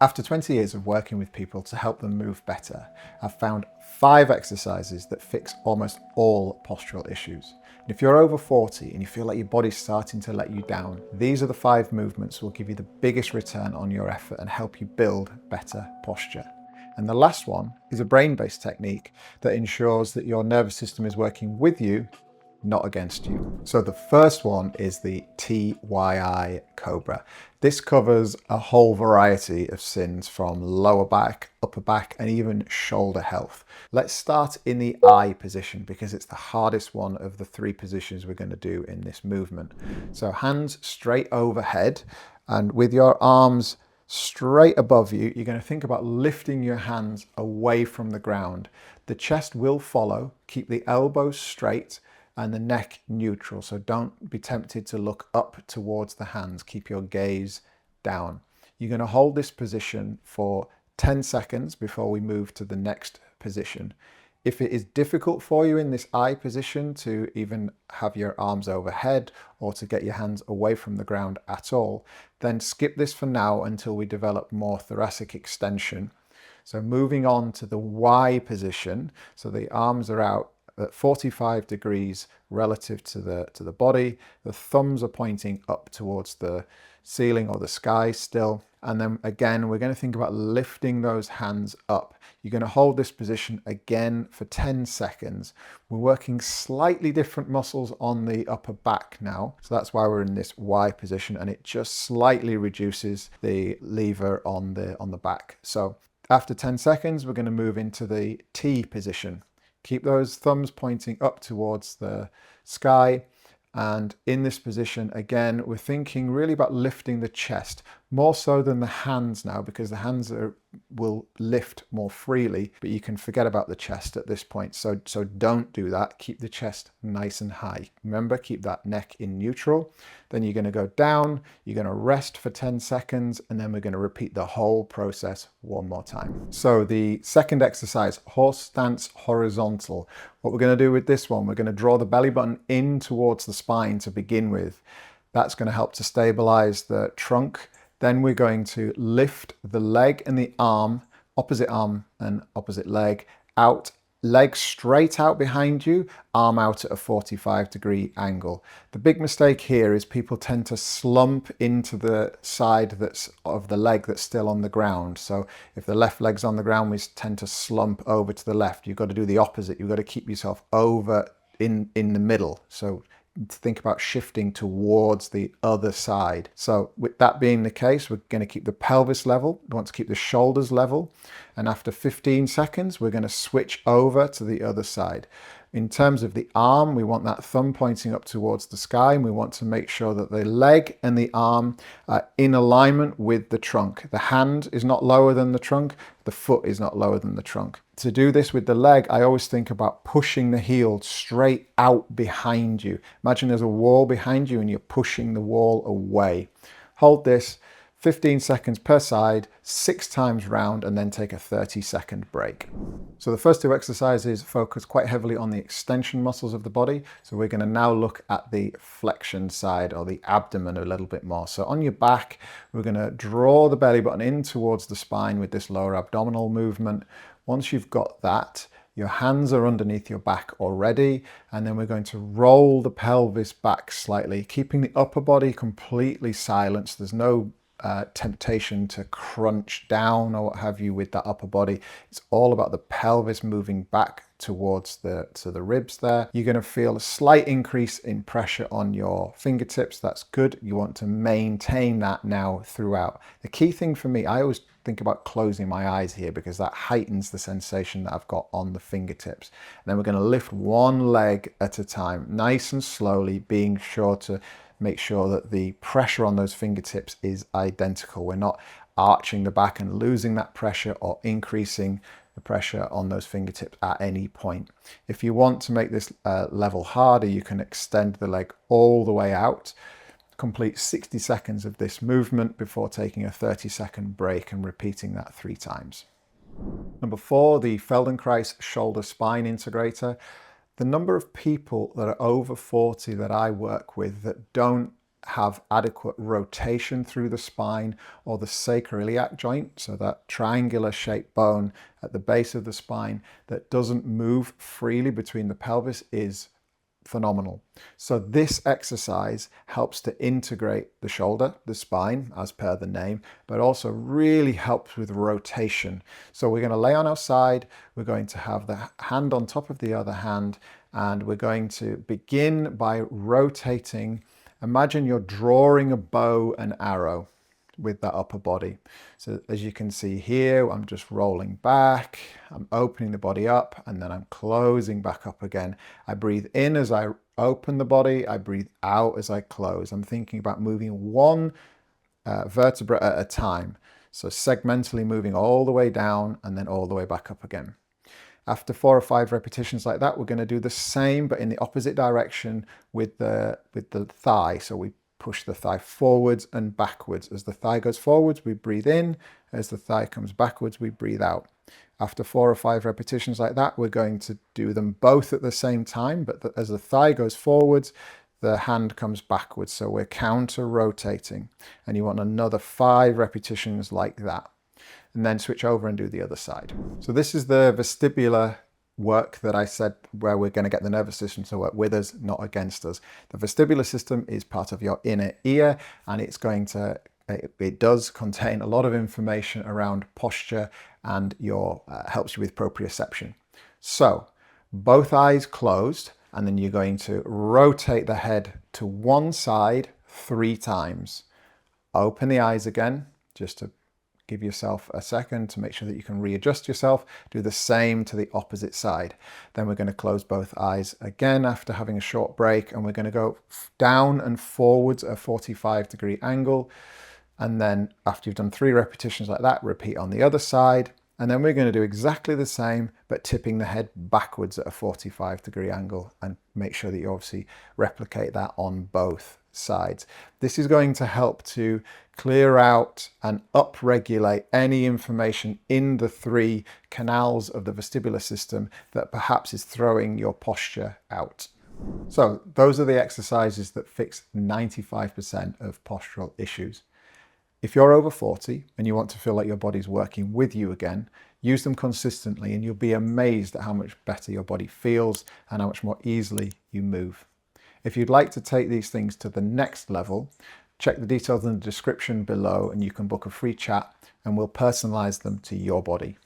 After 20 years of working with people to help them move better, I've found 5 exercises that fix almost all postural issues. And if you're over 40 and you feel like your body's starting to let you down, these are the 5 movements that will give you the biggest return on your effort and help you build better posture. And the last one is a brain-based technique that ensures that your nervous system is working with you, not against you. So the first one is the TYI Cobra. This covers a whole variety of sins from lower back, upper back, and even shoulder health. Let's start in the I position because it's the hardest one of the 3 positions we're going to do in this movement. So hands straight overhead, and with your arms straight above you, you're going to think about lifting your hands away from the ground. The chest will follow. Keep the elbows straight and the neck neutral. So don't be tempted to look up towards the hands. Keep your gaze down. You're going to hold this position for 10 seconds before we move to the next position. If it is difficult for you in this I position to even have your arms overhead or to get your hands away from the ground at all, then skip this for now until we develop more thoracic extension. So moving on to the Y position, so the arms are out at 45 degrees relative to the body. The thumbs are pointing up towards the ceiling or the sky still. And then again, we're going to think about lifting those hands up. You're going to hold this position again for 10 seconds. We're working slightly different muscles on the upper back now. So that's why we're in this Y position, and it just slightly reduces the lever on the back. So after 10 seconds, we're going to move into the T position. Keep those thumbs pointing up towards the sky. And in this position, again, we're thinking really about lifting the chest, more so than the hands now, because the hands will lift more freely, but you can forget about the chest at this point. So don't do that. Keep the chest nice and high. Remember, keep that neck in neutral. Then you're going to go down, you're going to rest for 10 seconds, and then we're going to repeat the whole process one more time. So the second exercise, horse stance horizontal. What we're going to do with this one, we're going to draw the belly button in towards the spine to begin with. That's going to help to stabilize the trunk. Then we're going to lift the leg and the arm, opposite arm and opposite leg, out, leg straight out behind you, arm out at a 45-degree angle. The big mistake here is people tend to slump into the side of the leg that's still on the ground. So if the left leg's on the ground, we tend to slump over to the left. You've got to do the opposite. You've got to keep yourself over in the middle. So think about shifting towards the other side. So with that being the case, we're going to keep the pelvis level. We want to keep the shoulders level. And after 15 seconds, we're going to switch over to the other side. In terms of the arm, we want that thumb pointing up towards the sky, and we want to make sure that the leg and the arm are in alignment with the trunk. The hand is not lower than the trunk, the foot is not lower than the trunk. To do this with the leg, I always think about pushing the heel straight out behind you. Imagine there's a wall behind you and you're pushing the wall away. Hold this 15 seconds per side, 6 times round, and then take a 30-second break. So the first 2 exercises focus quite heavily on the extension muscles of the body. So we're going to now look at the flexion side, or the abdomen, a little bit more. So on your back, we're going to draw the belly button in towards the spine with this lower abdominal movement. Once you've got that, your hands are underneath your back already, and then we're going to roll the pelvis back slightly, keeping the upper body completely silenced. There's no temptation to crunch down or what have you with that upper body. It's all about the pelvis moving back towards the ribs there. You're going to feel a slight increase in pressure on your fingertips. That's good. You want to maintain that now throughout. The key thing for me, I always think about closing my eyes here because that heightens the sensation that I've got on the fingertips. And then we're going to lift one leg at a time, nice and slowly, being sure to make sure that the pressure on those fingertips is identical. We're not arching the back and losing that pressure or increasing the pressure on those fingertips at any point. If you want to make this level harder, you can extend the leg all the way out. Complete 60 seconds of this movement before taking a 30-second break and repeating that 3 times. Number 4, the Feldenkrais shoulder spine integrator. The number of people that are over 40 that I work with that don't have adequate rotation through the spine or the sacroiliac joint, so that triangular shaped bone at the base of the spine that doesn't move freely between the pelvis, is phenomenal. So this exercise helps to integrate the shoulder, the spine, as per the name, but also really helps with rotation. So we're going to lay on our side, we're going to have the hand on top of the other hand, and we're going to begin by rotating. Imagine you're drawing a bow and arrow with that upper body. So as you can see here, I'm just rolling back, I'm opening the body up, and then I'm closing back up again. I breathe in as I open the body, I breathe out as I close. I'm thinking about moving one vertebra at a time. So segmentally moving all the way down and then all the way back up again. After 4 or 5 repetitions like that, we're going to do the same, but in the opposite direction with the thigh. So we push the thigh forwards and backwards. As the thigh goes forwards, we breathe in. As the thigh comes backwards, we breathe out. After 4 or 5 repetitions like that, we're going to do them both at the same time, but as the thigh goes forwards, the hand comes backwards. So we're counter rotating, and you want another 5 repetitions like that. And then switch over and do the other side. So this is the vestibular work that I said, where we're going to get the nervous system to work with us, not against us. The vestibular system is part of your inner ear, and it does contain a lot of information around posture and helps you with proprioception. So both eyes closed, and then you're going to rotate the head to one side 3 times. Open the eyes again, just to give yourself a second to make sure that you can readjust yourself. Do the same to the opposite side. Then we're going to close both eyes again after having a short break, and we're going to go down and forwards at a 45-degree angle. And then after you've done 3 repetitions like that, repeat on the other side. And then we're going to do exactly the same, but tipping the head backwards at a 45-degree angle, and make sure that you obviously replicate that on both sides. This is going to help to clear out and upregulate any information in the 3 canals of the vestibular system that perhaps is throwing your posture out. So those are the exercises that fix 95% of postural issues. If you're over 40 and you want to feel like your body's working with you again, use them consistently and you'll be amazed at how much better your body feels and how much more easily you move. If you'd like to take these things to the next level, check the details in the description below and you can book a free chat and we'll personalize them to your body.